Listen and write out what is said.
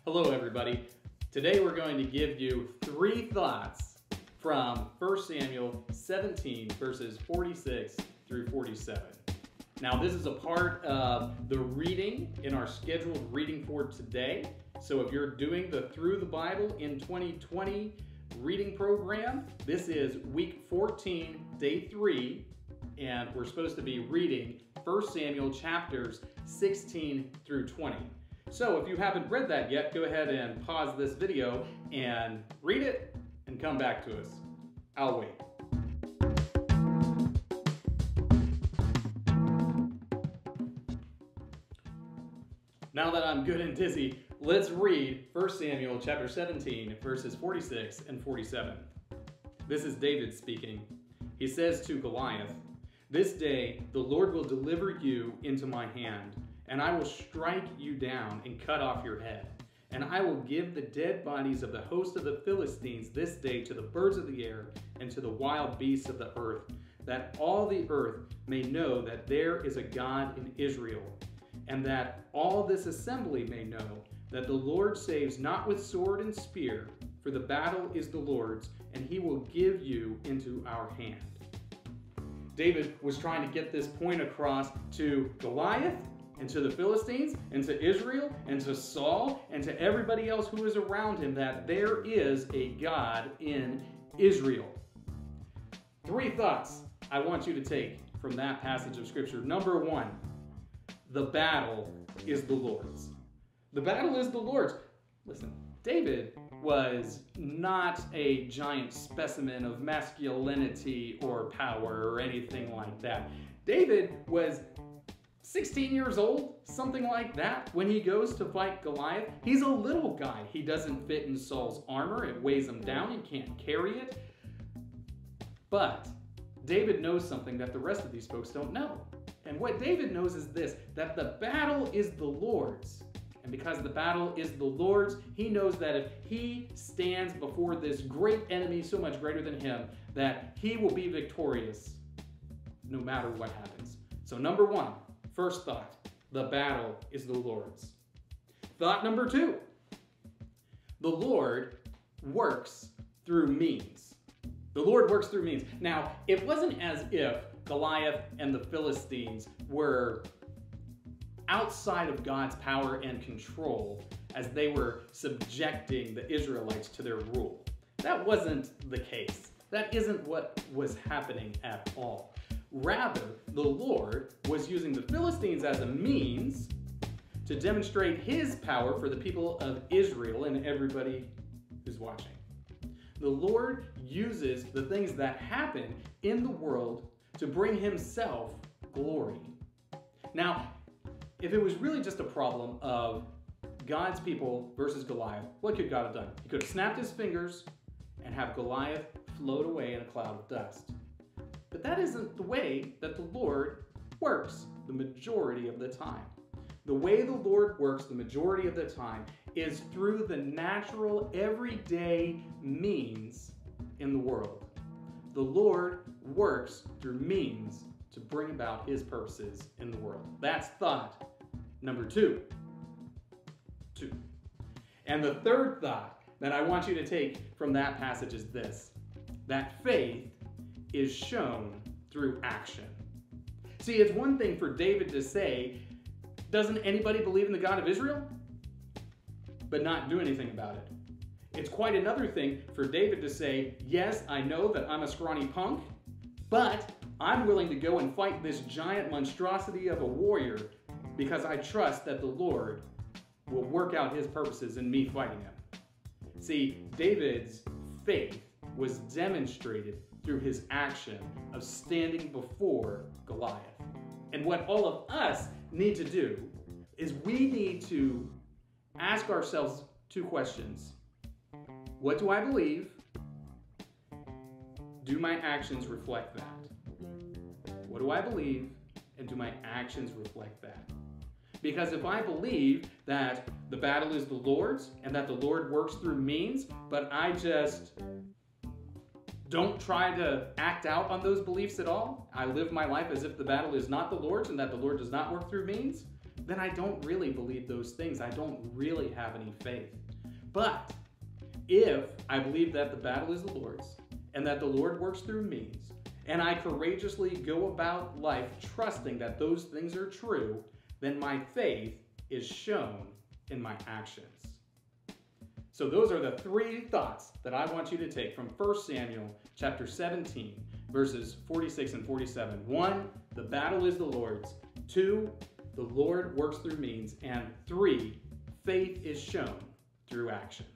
Hello everybody. Today we're going to give you 3 thoughts from 1 Samuel 17 verses 46 through 47. Now this is a part of the reading in our scheduled reading for today. So if you're doing the Through the Bible in 2020 reading program, this is week 14, day 3, and we're supposed to be reading 1 Samuel chapters 16 through 20. So if you haven't read that yet, go ahead and pause this video and read it and come back to us. I'll wait. Now that I'm good and dizzy, let's read 1 Samuel chapter 17, verses 46 and 47. This is David speaking. He says to Goliath, "This day the Lord will deliver you into my hand, and I will strike you down and cut off your head. And I will give the dead bodies of the host of the Philistines this day to the birds of the air and to the wild beasts of the earth, that all the earth may know that there is a God in Israel, and that all this assembly may know that the Lord saves not with sword and spear, for the battle is the Lord's, and he will give you into our hand." David was trying to get this point across to Goliath, and to the Philistines, and to Israel, and to Saul, and to everybody else who is around him, that there is a God in Israel. 3 thoughts I want you to take from that passage of Scripture. Number 1, the battle is the Lord's. The battle is the Lord's. Listen, David was not a giant specimen of masculinity or power or anything like that. David was 16 years old, something like that, when he goes to fight Goliath. He's a little guy. He doesn't fit in Saul's armor. It weighs him down. He can't carry it. But David knows something that the rest of these folks don't know. And what David knows is this, that the battle is the Lord's. And because the battle is the Lord's, he knows that if he stands before this great enemy, so much greater than him, that he will be victorious no matter what happens. So number 1, first thought, the battle is the Lord's. Thought number 2, the Lord works through means. The Lord works through means. Now, it wasn't as if Goliath and the Philistines were outside of God's power and control as they were subjecting the Israelites to their rule. That wasn't the case. That isn't what was happening at all. Rather, the Lord was using the Philistines as a means to demonstrate his power for the people of Israel and everybody who's watching. The Lord uses the things that happen in the world to bring himself glory. Now, if it was really just a problem of God's people versus Goliath, what could God have done? He could have snapped his fingers and have Goliath float away in a cloud of dust. But that isn't the way that the Lord works the majority of the time. The way the Lord works the majority of the time is through the natural, everyday means in the world. The Lord works through means to bring about his purposes in the world. That's thought number 2. And the third thought that I want you to take from that passage is this, that faith is shown through action. See, it's one thing for David to say, "Doesn't anybody believe in the God of Israel?" but not do anything about it. It's quite another thing for David to say, "Yes, I know that I'm a scrawny punk, but I'm willing to go and fight this giant monstrosity of a warrior because I trust that the Lord will work out his purposes in me fighting him." See, David's faith was demonstrated through his action of standing before Goliath. And what all of us need to do is we need to ask ourselves 2 questions. What do I believe? Do my actions reflect that? What do I believe? And do my actions reflect that? Because if I believe that the battle is the Lord's and that the Lord works through means, but I just don't try to act out on those beliefs at all, I live my life as if the battle is not the Lord's and that the Lord does not work through means, then I don't really believe those things. I don't really have any faith. But if I believe that the battle is the Lord's and that the Lord works through means, and I courageously go about life trusting that those things are true, then my faith is shown in my actions. So those are the three thoughts that I want you to take from 1 Samuel chapter 17, verses 46 and 47. 1, the battle is the Lord's. 2, the Lord works through means. And 3, faith is shown through action.